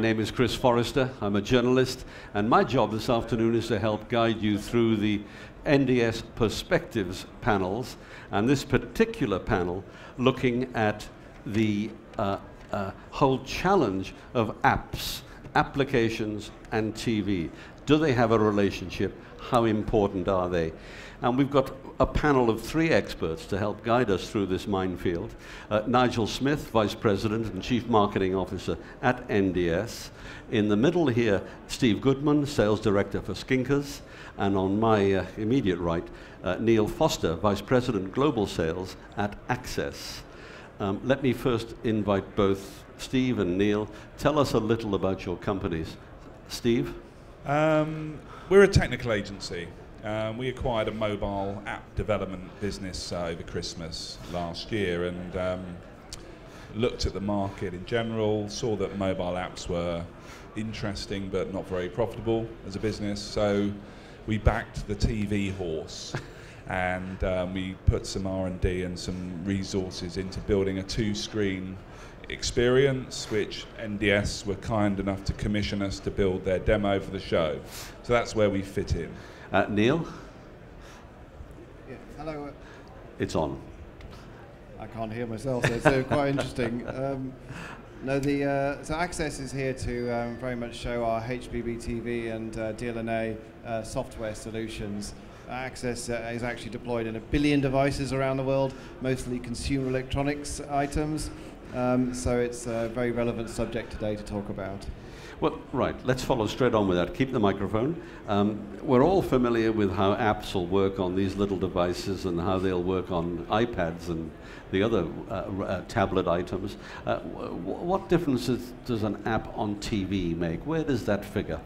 name is Chris Forrester. I'm a journalist, and my job this afternoon is to help guide you through the NDS Perspectives panels, and this particular panel looking at the whole challenge of apps, applications, and TV. Do they have a relationship? How important are they? And we've got a panel of 3 experts to help guide us through this minefield. Nigel Smith, Vice President and Chief Marketing Officer at NDS. In the middle here, Steve Godman, Sales Director for Skinkers. And on my immediate right, Neale Foster, Vice President Global Sales at Access. Let me first invite both Steve and Neale. Tell us a little about your companies. Steve? We're a technical agency. We acquired a mobile app development business over Christmas last year and looked at the market in general, saw that mobile apps were interesting but not very profitable as a business, so we backed the TV horse and we put some R&D and some resources into building a 2-screen experience, which NDS were kind enough to commission us to build their demo for the show. So that's where we fit in. Neale? Yeah, hello. It's on. I can't hear myself, so it's quite interesting. So Access is here to very much show our HBB TV and DLNA software solutions. Access is actually deployed in 1 billion devices around the world, mostly consumer electronics items. So it's a very relevant subject today to talk about. Well, right, let's follow straight on with that. Keep the microphone. We're all familiar with how apps will work on these little devices and how they'll work on iPads and the other tablet items. What differences does an app on TV make? Where does that figure?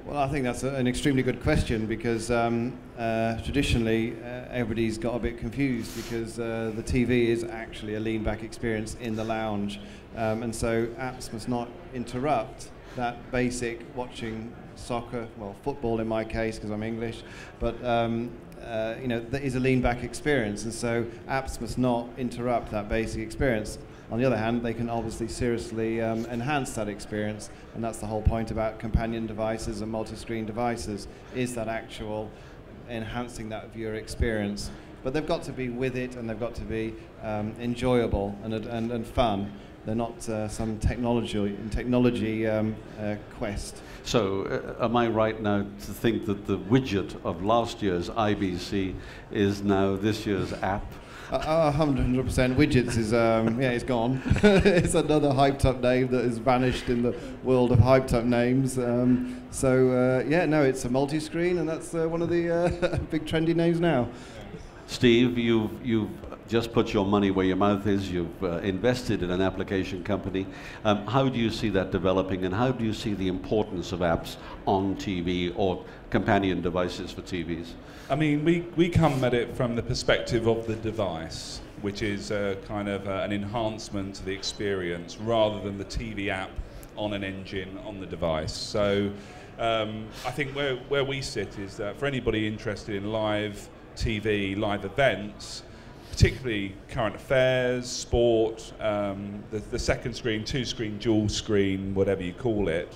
Well, I think that's an extremely good question because traditionally everybody's got a bit confused because the TV is actually a lean-back experience in the lounge. And so apps must not interrupt that basic watching soccer, well, football in my case because I'm English, but you know, that is a lean-back experience, and so apps must not interrupt that basic experience. On the other hand, they can obviously seriously enhance that experience, and that's the whole point about companion devices and multi-screen devices, is that actual enhancing that viewer experience. But they've got to be with it, and they've got to be enjoyable and fun. They're not some technology quest. So am I right now to think that the widget of last year's IBC is now this year's app? 100%. Widgets is, yeah, it's gone. It's another hyped up name that has vanished in the world of hyped up names. Yeah, no, it's a multi-screen, and that's one of the big trendy names now. Steve, you've just put your money where your mouth is. You've invested in an application company. How do you see that developing, and how do you see the importance of apps on TV or companion devices for TVs? I mean, we come at it from the perspective of the device, which is kind of an enhancement to the experience rather than the TV app on an engine on the device. So I think where we sit is that for anybody interested in live TV, live events, particularly current affairs, sport, the second screen, 2-screen, dual screen, whatever you call it,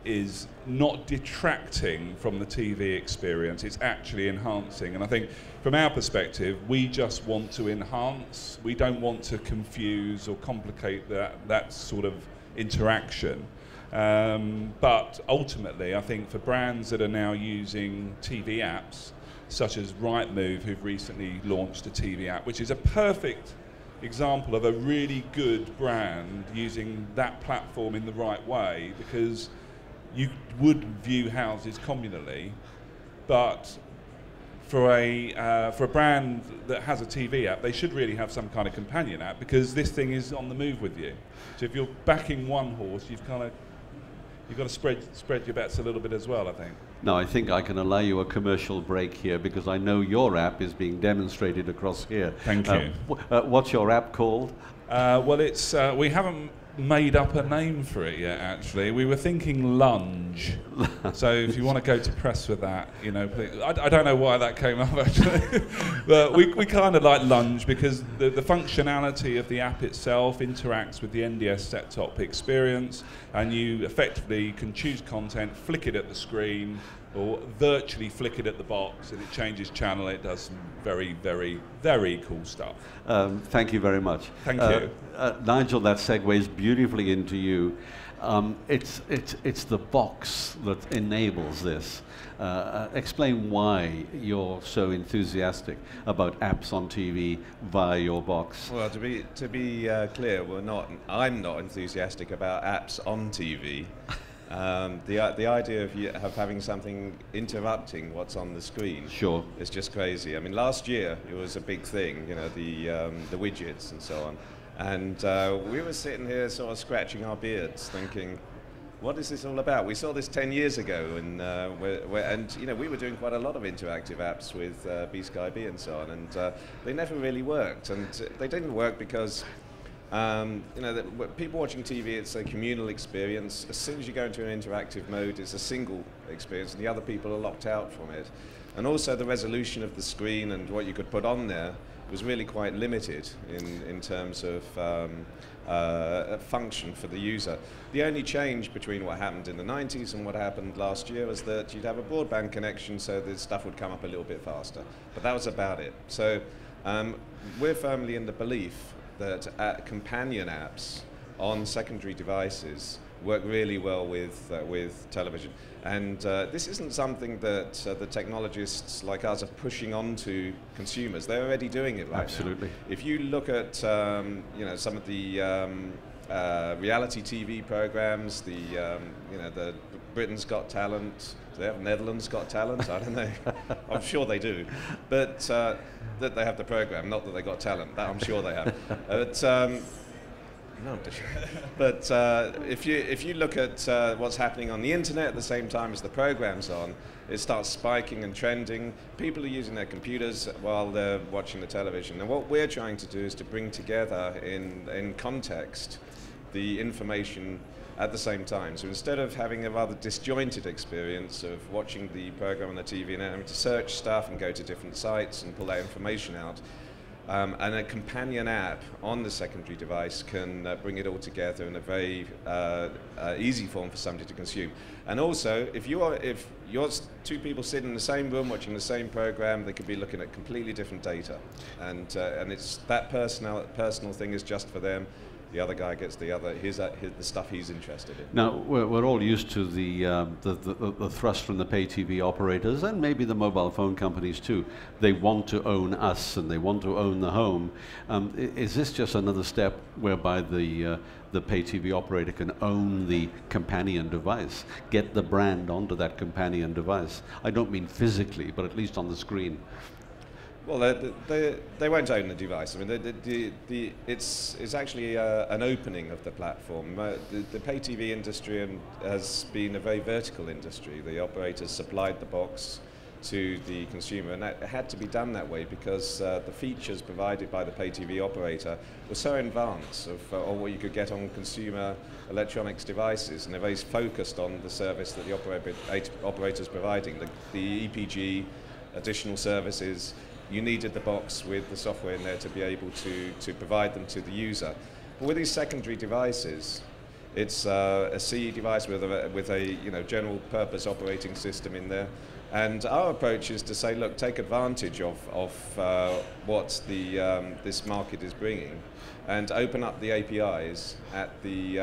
is not detracting from the TV experience, it's actually enhancing. And I think from our perspective, we just want to enhance. We don't want to confuse or complicate that sort of interaction. But ultimately, I think for brands that are now using TV apps, such as Rightmove, who've recently launched a TV app, which is a perfect example of a really good brand using that platform in the right way, because you would view houses communally, but for a brand that has a TV app, they should really have some kind of companion app, because this thing is on the move with you. So if you're backing one horse, you've got to spread your bets a little bit as well, I think. Now, I think I can allow you a commercial break here because I know your app is being demonstrated across here. Thank you. What's your app called? Well, it's we haven't made up a name for it yet, actually. We were thinking lunge. So if you want to go to press with that, you know, please. I don't know why that came up, actually. But we kind of like lunge because the functionality of the app itself interacts with the NDS set-top experience, and you effectively can choose content, flick it at the screen, or virtually flick it at the box, and it changes channel. It does some very, very, very cool stuff. Thank you very much. Thank you. Nigel, that segues beautifully into you. It's the box that enables this. Explain why you're so enthusiastic about apps on TV via your box. Well, to be clear, I'm not enthusiastic about apps on TV. The idea of having something interrupting what's on the screen is just crazy. I mean, last year it was a big thing, you know, the widgets and so on. And we were sitting here sort of scratching our beards thinking, what is this all about? We saw this 10 years ago, and you know, we were doing quite a lot of interactive apps with B-Sky-B and so on, and they never really worked. And they didn't work because you know, people watching TV, it's a communal experience. As soon as you go into an interactive mode, it's a single experience, and the other people are locked out from it. And also the resolution of the screen and what you could put on there was really quite limited in terms of function for the user. The only change between what happened in the 90s and what happened last year was that you'd have a broadband connection, so the stuff would come up a little bit faster. But that was about it. So we're firmly in the belief that companion apps on secondary devices work really well with television. And this isn't something that the technologists like us are pushing on to consumers. They're already doing it right Absolutely. now. If you look at you know, some of the reality TV programs, you know, the Britain's Got Talent, do they have Netherlands Got Talent? I don't know. I'm sure they do. But that they have the program, not that they got talent. That I'm sure they have. But no, but if you look at what's happening on the internet at the same time as the program's on, it starts spiking and trending. People are using their computers while they're watching the television. And what we're trying to do is to bring together in context the information at the same time. So instead of having a rather disjointed experience of watching the program on the TV and having to search stuff and go to different sites and pull that information out, and a companion app on the secondary device can bring it all together in a very easy form for somebody to consume. And also, if you're two people sitting in the same room watching the same program, they could be looking at completely different data, and it's that personal thing is just for them. The other guy gets the stuff he's interested in. Now, we're all used to the thrust from the pay TV operators and maybe the mobile phone companies too. They want to own us and they want to own the home. Is this just another step whereby the pay TV operator can own the companion device, get the brand onto that companion device? I don't mean physically, but at least on the screen. Well, they won't own the device. I mean, it's actually an opening of the platform. The pay TV industry has been a very vertical industry. The operators supplied the box to the consumer, and that had to be done that way because the features provided by the pay TV operator were so in advance of what you could get on consumer electronics devices, and they're very focused on the service that the operator's providing, the EPG, additional services. You needed the box with the software in there to be able to provide them to the user. But with these secondary devices, it's a CE device with a general purpose operating system in there. And our approach is to say, look, take advantage of what this market is bringing, and open up the APIs at the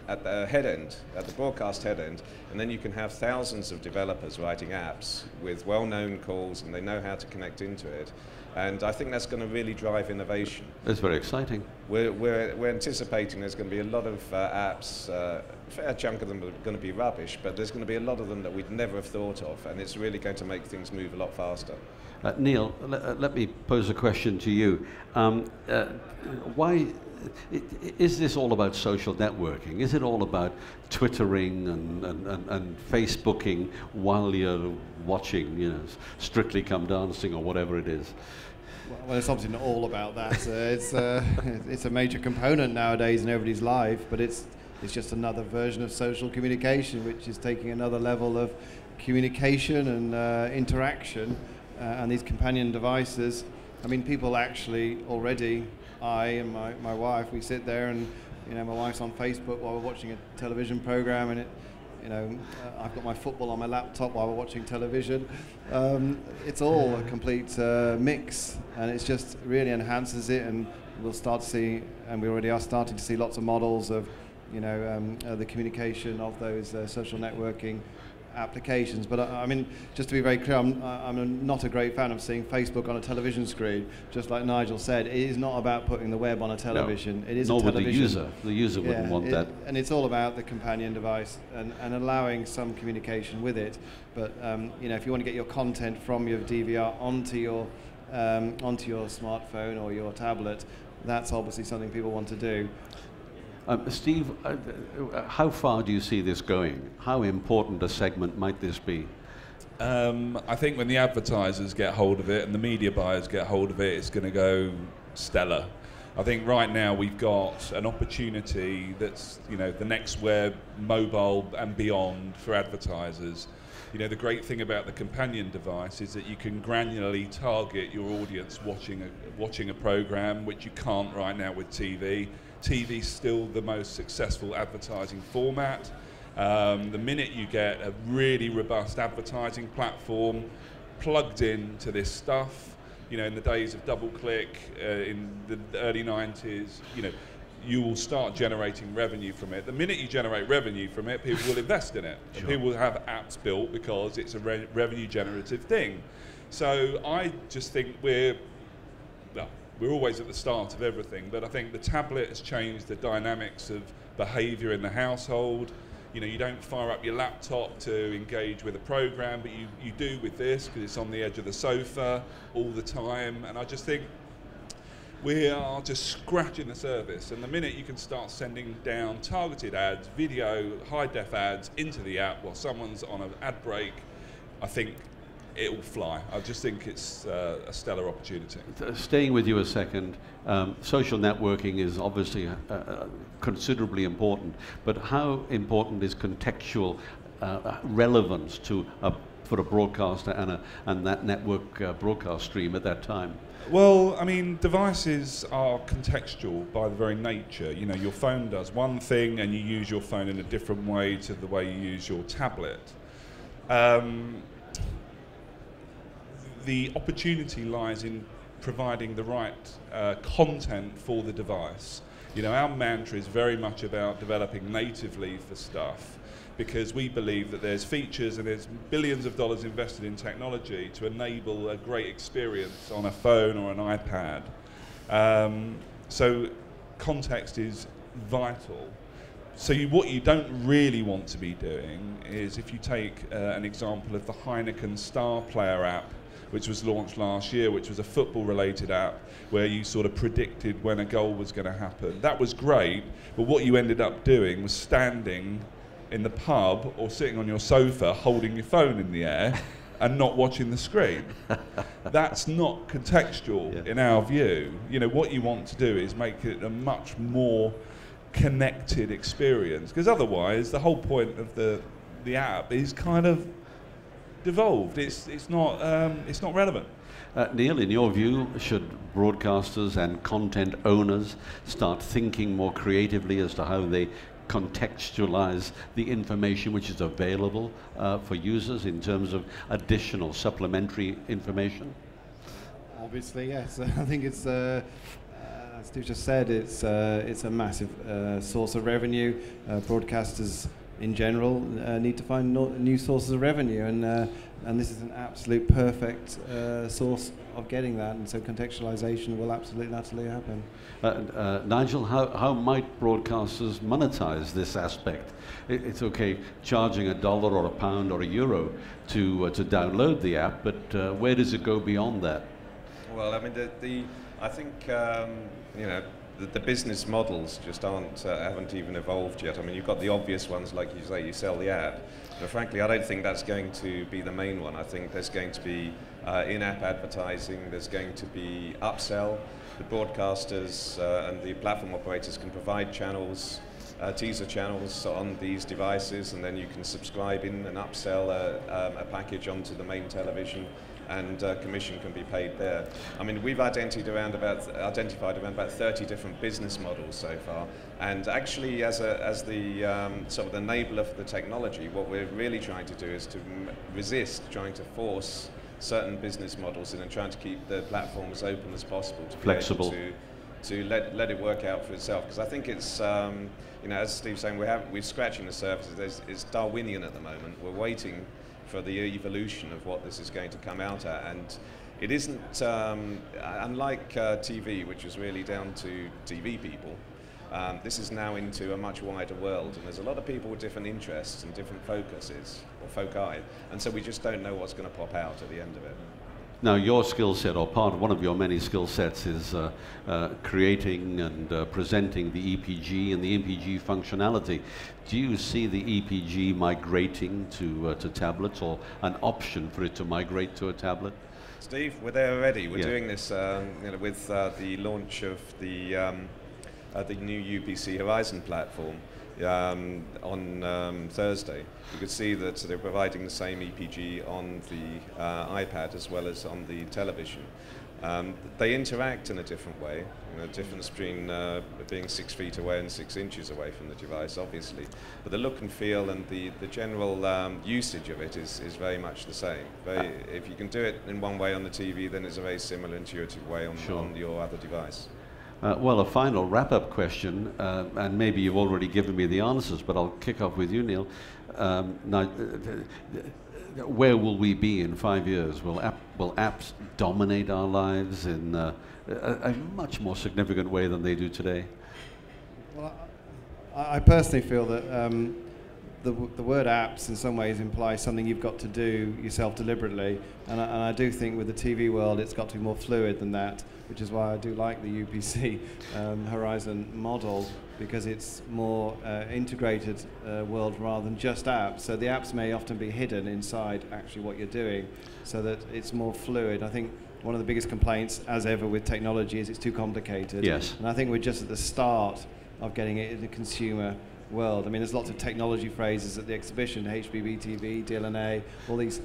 head end, at the broadcast head end, and then you can have thousands of developers writing apps with well-known calls, and they know how to connect into it. And I think that's going to really drive innovation. That's very exciting. We're anticipating there's going to be a lot of apps. A fair chunk of them are going to be rubbish, but there's going to be a lot of them that we'd never have thought of, and it's really going to make things move a lot faster. Neale, let me pose a question to you. Why is this all about social networking? Is it all about Twittering and Facebooking while you're watching, Strictly Come Dancing or whatever it is? Well, Well, it's obviously not all about that. It's a major component nowadays in everybody's life, but it's just another version of social communication, which is taking another level of communication and interaction. And these companion devices, I mean, people actually already, I and my wife, we sit there and, my wife's on Facebook while we're watching a television program, and I've got my football on my laptop while we're watching television. It's all a complete mix, and it just really enhances it, and we'll start to see, and we already are starting to see lots of models of, the communication of those social networking applications. But I mean, just to be very clear, I'm not a great fan of seeing Facebook on a television screen. Just like Nigel said, it is not about putting the web on a television. No, it is a television. Nor would the user wouldn't want that. And it's all about the companion device and allowing some communication with it. But if you want to get your content from your DVR onto your smartphone or your tablet, that's obviously something people want to do. Steve, how far do you see this going? How important a segment might this be? I think when the advertisers get hold of it and the media buyers get hold of it, it's going to go stellar. I think right now we've got an opportunity that's, the next web, mobile and beyond for advertisers. The great thing about the companion device is that you can granularly target your audience watching a program, which you can't right now with TV. TV's still the most successful advertising format. The minute you get a really robust advertising platform plugged into this stuff, in the days of double-click, in the early 90s, you will start generating revenue from it. The minute you generate revenue from it, people will invest in it. Sure. And people will have apps built because it's a revenue generative thing. So I just think we're always at the start of everything, but I think the tablet has changed the dynamics of behaviour in the household. You don't fire up your laptop to engage with a program, but you do with this because it's on the edge of the sofa all the time. And I just think we are just scratching the surface. And the minute you can start sending down targeted ads, video, high-def ads into the app while someone's on an ad break, I think it will fly. I just think it's a stellar opportunity. Staying with you a second, social networking is obviously considerably important, but how important is contextual relevance for a broadcaster and that network broadcast stream at that time? Well, I mean, devices are contextual by the very nature. Your phone does one thing and you use your phone in a different way to the way you use your tablet. The opportunity lies in providing the right content for the device. Our mantra is very much about developing natively for stuff, because we believe that there's features and there's billions of dollars invested in technology to enable a great experience on a phone or an iPad. So context is vital. So what you don't really want to be doing is, if you take an example of the Heineken Star Player app, which was launched last year, which was a football-related app where you sort of predicted when a goal was going to happen. That was great, but what you ended up doing was standing in the pub or sitting on your sofa holding your phone in the air and not watching the screen. That's not contextual in our view. What you want to do is make it a much more connected experience, because otherwise the whole point of the app is kind of devolved. It's not relevant. Neale, in your view, should broadcasters and content owners start thinking more creatively as to how they contextualize the information which is available for users in terms of additional supplementary information? Obviously, yes. I think it's, as Steve just said, it's a massive source of revenue. Broadcasters in general need to find new sources of revenue, and this is an absolute perfect source of getting that, and so contextualization will absolutely happen. Nigel, how might broadcasters monetize this aspect? It's okay charging $1 or £1 or €1 to download the app, but where does it go beyond that? Well, I mean, I think the business models just haven't even evolved yet. I mean, you've got the obvious ones, like you say, you sell the ad. But frankly, I don't think that's going to be the main one. I think there's going to be in-app advertising, there's going to be upsell. The broadcasters and the platform operators can provide channels, teaser channels on these devices, and then you can subscribe in and upsell a package onto the main television, and commission can be paid there. I mean, we've identified around about 30 different business models so far, and actually as the sort of enabler for the technology, what we're really trying to do is to resist trying to force certain business models in and trying to keep the platform as open as possible, to flexible, be able to let it work out for itself. Because I think it's, you know, as Steve's saying, we're scratching the surface. It's Darwinian at the moment. We're waiting for the evolution of what this is going to come out at, and it isn't unlike TV, which is really down to TV people. This is now into a much wider world, and there's a lot of people with different interests and different focuses, or foci, and so we just don't know what's going to pop out at the end of it. Now, your skill set, or one of your many skill sets, is creating and presenting the EPG and the EPG functionality. Do you see the EPG migrating to tablets, or an option for it to migrate to a tablet? Steve, we're there already. We're doing this you know, with the launch of the new UPC Horizon platform on Thursday. You could see that they're providing the same EPG on the iPad as well as on the television. They interact in a different way. You know, the difference between being 6 feet away and 6 inches away from the device, obviously. But the look and feel and the general usage of it is very much the same. If you can do it in one way on the TV, then it's a very similar, intuitive way on your other device. Well, a final wrap-up question, and maybe you've already given me the answers, but I'll kick off with you, Neale. Now, where will we be in 5 years? Will apps dominate our lives in a much more significant way than they do today? Well, I personally feel that the word apps in some ways implies something you've got to do yourself deliberately, and I do think with the TV world it's got to be more fluid than that, which is why I do like the UPC Horizon model, because it's more integrated world rather than just apps. So the apps may often be hidden inside actually what you're doing, so that it's more fluid. I think one of the biggest complaints, as ever with technology, is it's too complicated. Yes. And I think we're just at the start of getting it in the consumer world. I mean, there's lots of technology phrases at the exhibition, HBB TV, DLNA, all these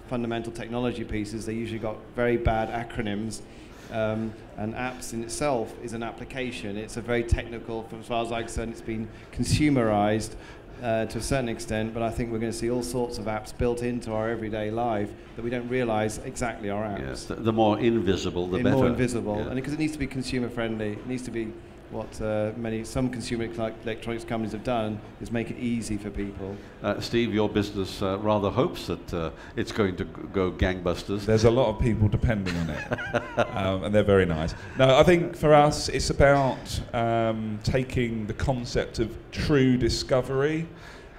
fundamental technology pieces. They usually got very bad acronyms. And apps in itself is an application. It's a very technical, as far as I'm concerned, it's been consumerized to a certain extent, but I think we're going to see all sorts of apps built into our everyday life that we don't realize exactly are apps. Yes, the more invisible, the better. More invisible, yeah. and because it needs to be consumer friendly, it needs to be what some consumer electronics companies have done, is make it easy for people. Steve, your business rather hopes that it's going to go gangbusters. There's a lot of people depending on it, and they're very nice. No, I think for us it's about taking the concept of true discovery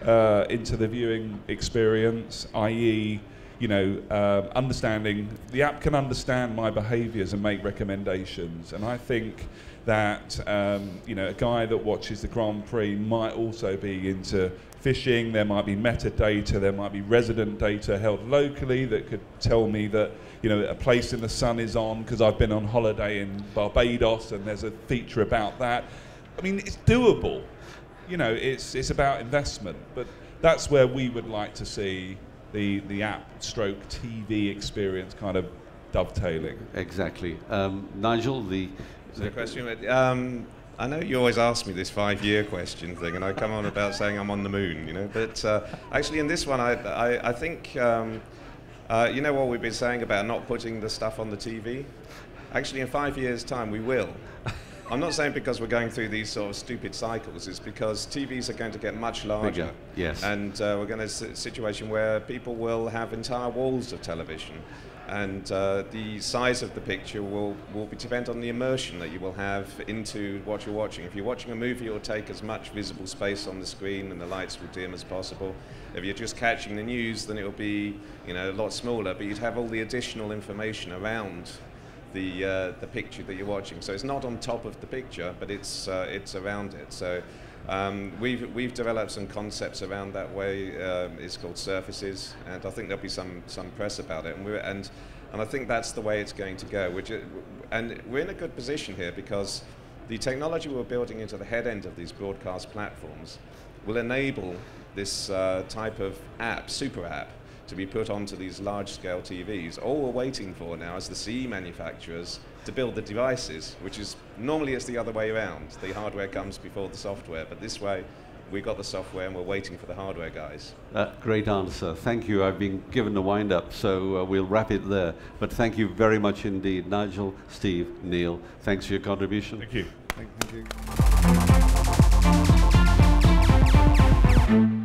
into the viewing experience, i.e., you know, understanding, the app can understand my behaviours and make recommendations, and I think that you know, a guy that watches the Grand Prix might also be into fishing. There might be metadata, there might be resident data held locally that could tell me that, you know, a place in the sun is on because I've been on holiday in Barbados and there's a feature about that. I mean, it's doable. You know, it's about investment, but that's where we would like to see the app stroke TV experience kind of dovetailing. Exactly. Nigel, the question. I know you always ask me this 5-year question thing, and I come on about saying I'm on the moon, you know. But actually, in this one, I think you know what we've been saying about not putting the stuff on the TV. Actually, in 5 years' time, we will. I'm not saying because we're going through these sort of stupid cycles. It's because TVs are going to get much larger. Bigger, yes. And we're going to see a situation where people will have entire walls of television. And the size of the picture will depend on the immersion that you will have into what you're watching. If you're watching a movie, it will take as much visible space on the screen and the lights will dim as possible. If you're just catching the news, then it will be, you know, a lot smaller, but you'd have all the additional information around the picture that you're watching. So it's not on top of the picture, but it's around it. So we've developed some concepts around that way. It's called surfaces, and I think there'll be some press about it. And I think that's the way it's going to go. And we're in a good position here because the technology we're building into the head end of these broadcast platforms will enable this type of app, super app, to be put onto these large-scale TVs. All we're waiting for now is the CE manufacturers to build the devices, which is normally it's the other way around. The hardware comes before the software, but this way we've got the software and we're waiting for the hardware guys. Great answer. Thank you. I've been given the wind-up, so we'll wrap it there. But thank you very much indeed. Nigel, Steve, Neale, thanks for your contribution. Thank you. Thank you.